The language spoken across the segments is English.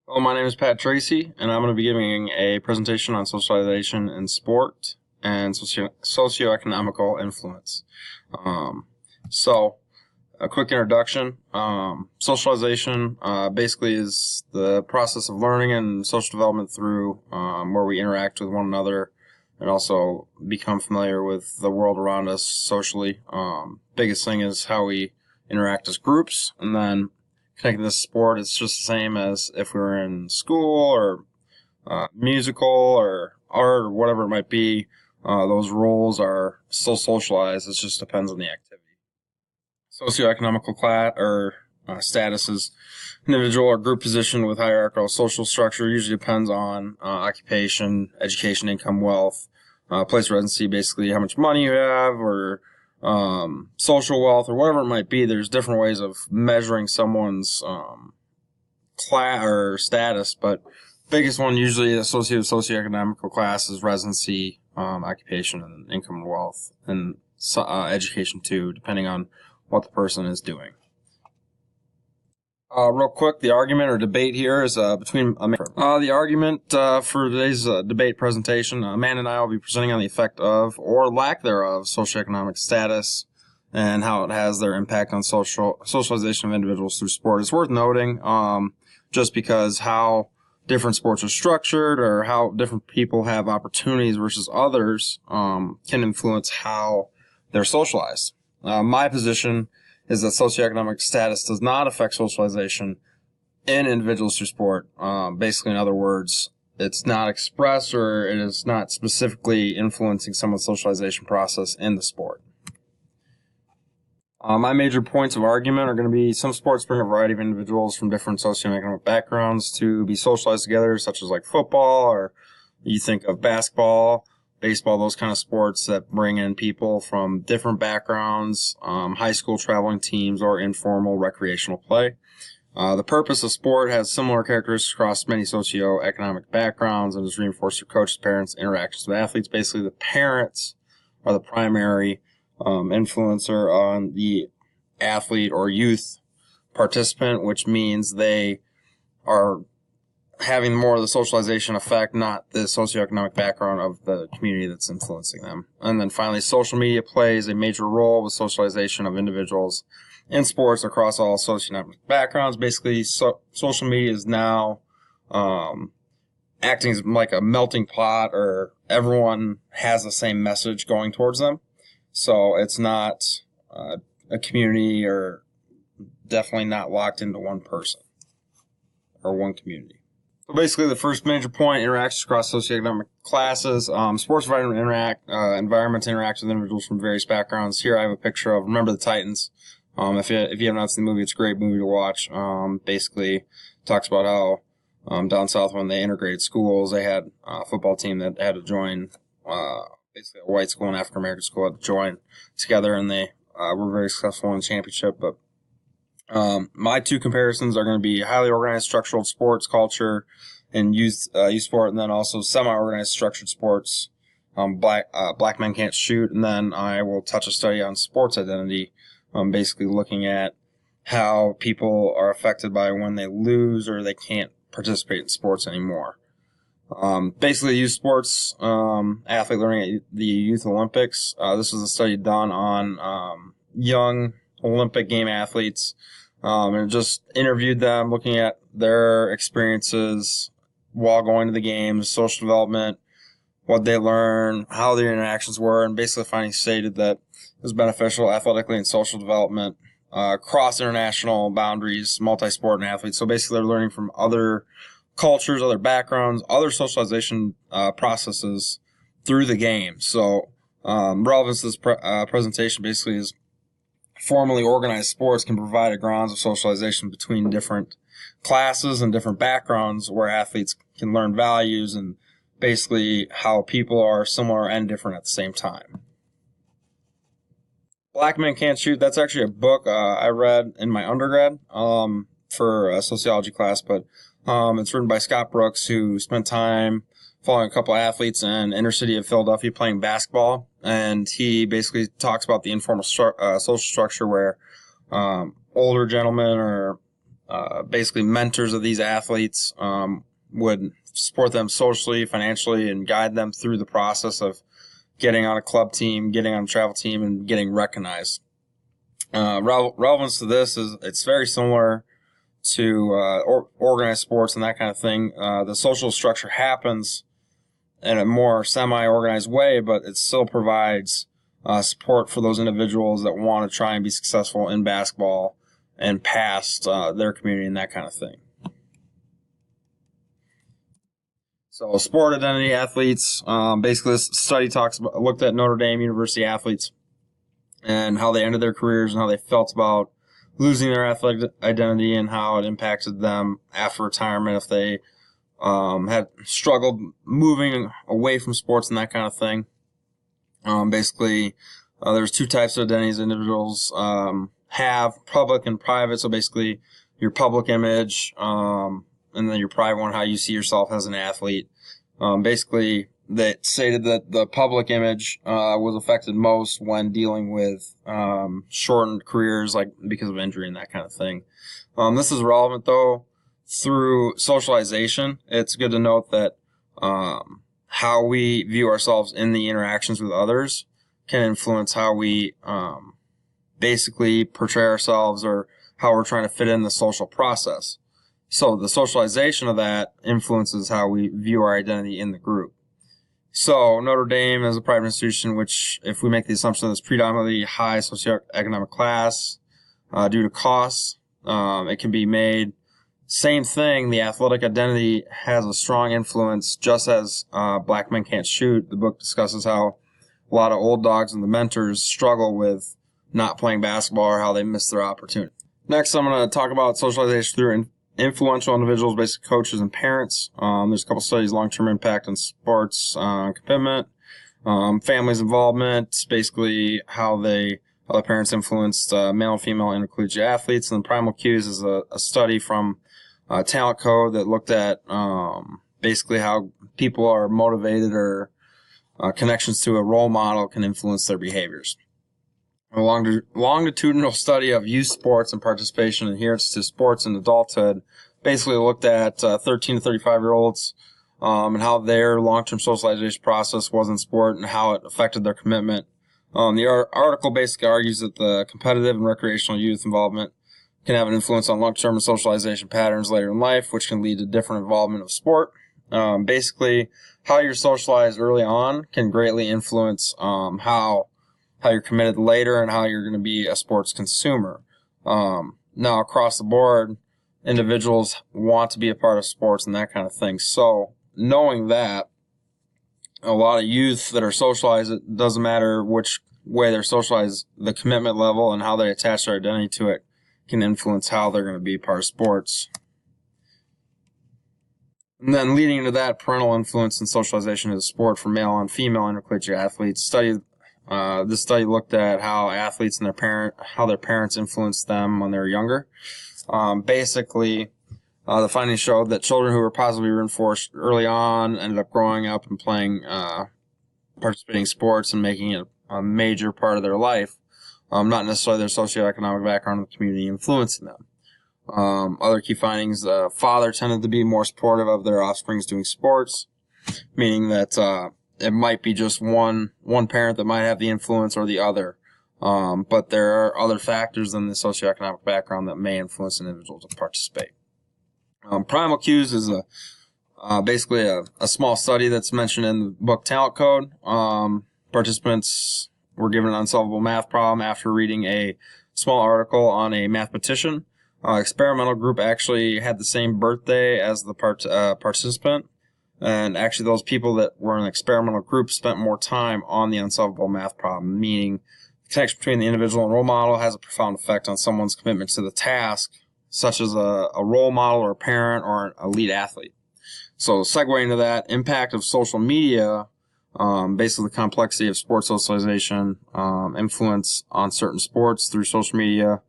Hello, my name is Pat Tracy, and I'm going to be giving a presentation on socialization in sport and socioeconomical influence. Um, so, a quick introduction. Socialization basically is the process of learning and social development through where we interact with one another and also become familiar with the world around us socially. Biggest thing is how we interact as groups, and then connecting this sport, it's just the same as if we were in school or musical or art or whatever it might be. Those roles are still socialized. It just depends on the activity. Socioeconomical class or status is individual or group position with hierarchical social structure. Usually depends on occupation, education, income, wealth, place of residency, basically how much money you have, or social wealth, or whatever it might be. There's different ways of measuring someone's class or status, but biggest one usually associated with socioeconomical class is residency, occupation, and income and wealth, and education too, depending on what the person is doing. Real quick, the argument or debate here is between a man. The argument for today's debate presentation, a man and I will be presenting on the effect of, or lack thereof, socioeconomic status and how it has their impact on socialization of individuals through sport. It's worth noting, just because how different sports are structured or how different people have opportunities versus others can influence how they're socialized. My position is that socioeconomic status does not affect socialization in individuals through sport. Basically, in other words, it's not expressed or it is not specifically influencing someone's socialization process in the sport. My major points of argument are going to be some sports bring a variety of individuals from different socioeconomic backgrounds to be socialized together, such as like football, or you think of basketball, baseball, those kind of sports that bring in people from different backgrounds, high school traveling teams, or informal recreational play. The purpose of sport has similar characteristics across many socioeconomic backgrounds and is reinforced through coaches, parents, interactions with athletes. Basically, the parents are the primary influencer on the athlete or youth participant, which means they are having more of the socialization effect, not the socioeconomic background of the community that's influencing them. And then finally, social media plays a major role with socialization of individuals in sports across all socioeconomic backgrounds. Basically, social media is now acting as like a melting pot, or everyone has the same message going towards them. So it's not a community, or definitely not locked into one person or one community. So basically, the first major point, interactions across socioeconomic classes. Sports environments interact with individuals from various backgrounds. Here I have a picture of Remember the Titans. If you have not seen the movie, it's a great movie to watch. Basically, talks about how down south, when they integrated schools, they had a football team that had to join, basically a white school and African American school had to join together, and they were very successful in the championship. But my two comparisons are going to be highly organized structural sports culture and youth sport, and then also semi-organized structured sports. Black men can't shoot, and then I will touch a study on sports identity, basically looking at how people are affected by when they lose or they can't participate in sports anymore. Basically, youth sports, athlete learning at the Youth Olympics. This was a study done on young Olympic game athletes, and just interviewed them, looking at their experiences while going to the games, social development, what they learned, how their interactions were, and basically finding stated that it was beneficial athletically and social development, cross international boundaries, multi-sport and athletes. So basically, they're learning from other cultures, other backgrounds, other socialization processes through the game. So relevance to this presentation basically is formally organized sports can provide a grounds of socialization between different classes and different backgrounds, where athletes can learn values and basically how people are similar and different at the same time. Black Men Can't Shoot, that's actually a book I read in my undergrad for a sociology class, but it's written by Scott Brooks, who spent time following a couple athletes in the inner city of Philadelphia playing basketball. And he basically talks about the informal social structure where older gentlemen or basically mentors of these athletes, would support them socially, financially, and guide them through the process of getting on a club team, getting on a travel team, and getting recognized. Relevance to this is it's very similar to organized sports and that kind of thing. The social structure happens in a more semi-organized way, but it still provides support for those individuals that want to try and be successful in basketball and past their community and that kind of thing. So sport identity athletes, basically this study looked at Notre Dame University athletes and how they ended their careers and how they felt about losing their athletic identity and how it impacted them after retirement if they had struggled moving away from sports and that kind of thing. Basically, there's two types of identities individuals have, public and private. So basically, your public image and then your private one, how you see yourself as an athlete. Basically, they stated that the public image was affected most when dealing with shortened careers, like because of injury and that kind of thing. This is relevant, though, through socialization. It's good to note that how we view ourselves in the interactions with others can influence how we basically portray ourselves or how we're trying to fit in the social process. So the socialization of that influences how we view our identity in the group. So Notre Dame is a private institution which, if we make the assumption that it's predominantly high socioeconomic class due to costs, it can be made. Same thing, the athletic identity has a strong influence, just as Black Men Can't Shoot. The book discusses how a lot of old dogs and the mentors struggle with not playing basketball or how they miss their opportunity. Next, I'm going to talk about socialization through influential individuals, basically coaches and parents. There's a couple studies, long-term impact on sports commitment, families' involvement, basically how the parents influenced male and female intercollegiate athletes. And Primal Cues is a study from Talent Code that looked at basically how people are motivated or connections to a role model can influence their behaviors. A longitudinal study of youth sports and participation and adherence to sports in adulthood basically looked at 13 to 35-year-olds and how their long-term socialization process was in sport and how it affected their commitment. The article basically argues that the competitive and recreational youth involvement can have an influence on long-term socialization patterns later in life, which can lead to different involvement of sport. Basically, how you're socialized early on can greatly influence how you're committed later and how you're going to be a sports consumer. Now, across the board, individuals want to be a part of sports and that kind of thing. So, knowing that, a lot of youth that are socialized, it doesn't matter which way they're socialized, the commitment level and how they attach their identity to it can influence how they're going to be a part of sports. And then leading into that, parental influence and socialization is sport for male and female intercollegiate athletes. This study looked at how athletes and how their parents influenced them when they were younger. Basically, the findings showed that children who were positively reinforced early on ended up growing up and playing, participating in sports and making it a major part of their life. Not necessarily their socioeconomic background in the community influencing them. Other key findings, the father tended to be more supportive of their offsprings doing sports, meaning that it might be just one parent that might have the influence or the other. But there are other factors than the socioeconomic background that may influence an individual to participate. Primal Cues is basically a small study that's mentioned in the book Talent Code. Participants were given an unsolvable math problem after reading a small article on a mathematician. Experimental group actually had the same birthday as the participant. And actually those people that were in an experimental group spent more time on the unsolvable math problem, meaning the connection between the individual and role model has a profound effect on someone's commitment to the task, such as a role model or a parent or an elite athlete. So segueing into that, impact of social media, basically the complexity of sports socialization, influence on certain sports through social media,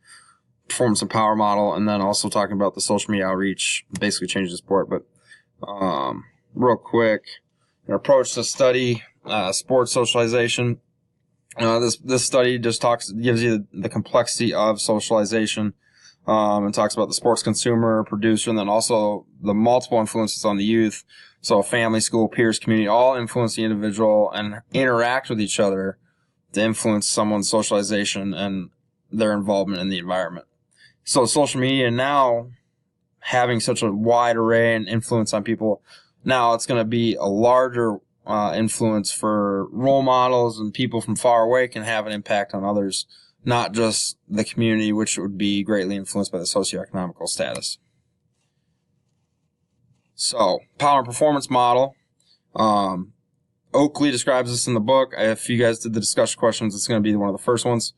performance and power model, and then also talking about the social media outreach basically changes the sport. But real quick, an approach to study sports socialization. This study just gives you the complexity of socialization. and talks about the sports consumer, producer, and then also the multiple influences on the youth. So family, school, peers, community, all influence the individual and interact with each other to influence someone's socialization and their involvement in the environment. So social media now, having such a wide array and influence on people, now it's going to be a larger influence for role models, and people from far away can have an impact on others, not just the community, which would be greatly influenced by the socioeconomical status. So, power and performance model. Oakley describes this in the book. If you guys did the discussion questions, it's going to be one of the first ones.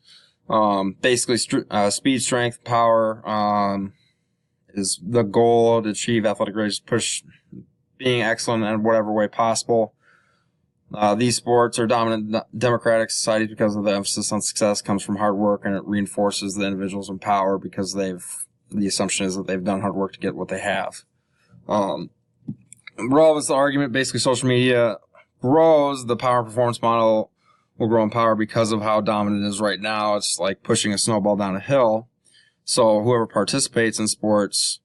Basically, speed, strength, power is the goal to achieve athletic grades, push being excellent in whatever way possible. These sports are dominant democratic societies because of the emphasis on success comes from hard work, and it reinforces the individuals in power because the assumption is that they've done hard work to get what they have. Relevance to the argument, basically social media grows, the power and performance model will grow in power because of how dominant it is right now. It's like pushing a snowball down a hill. So whoever participates in sports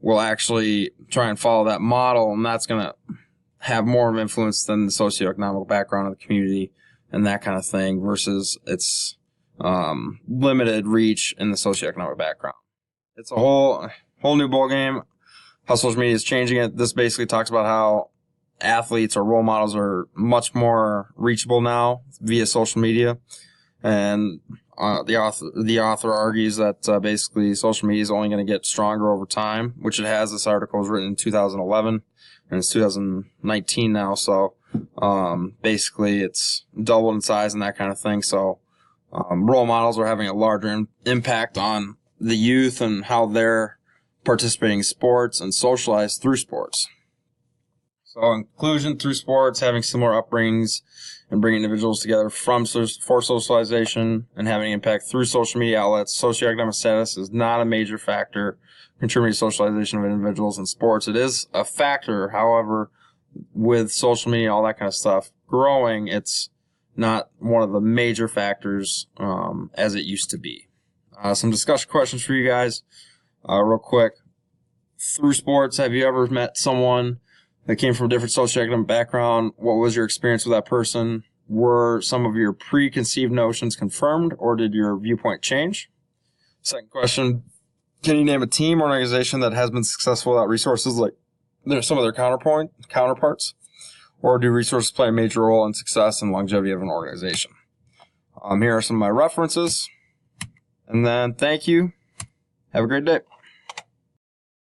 will actually try and follow that model, and that's going to have more of an influence than the socioeconomic background of the community and that kind of thing versus its limited reach in the socioeconomic background. It's a whole new ballgame, how social media is changing it. This basically talks about how athletes or role models are much more reachable now via social media. And the author argues that basically social media is only going to get stronger over time, which it has. This article was written in 2011, and it's 2019 now. So basically it's doubled in size and that kind of thing. So role models are having a larger impact on the youth and how they're participating in sports and socialize through sports. So inclusion through sports, having similar upbringings, and bringing individuals together for socialization and having impact through social media outlets. Socioeconomic status is not a major factor contributing to socialization of individuals in sports. It is a factor, however, with social media, all that kind of stuff growing, it's not one of the major factors as it used to be. Some discussion questions for you guys. Real quick. Through sports, have you ever met someone that came from a different socioeconomic background? What was your experience with that person? Were some of your preconceived notions confirmed, or did your viewpoint change? Second question, can you name a team or organization that has been successful without resources like some of their counterparts? Or do resources play a major role in success and longevity of an organization? Here are some of my references. And then thank you. Have a great day.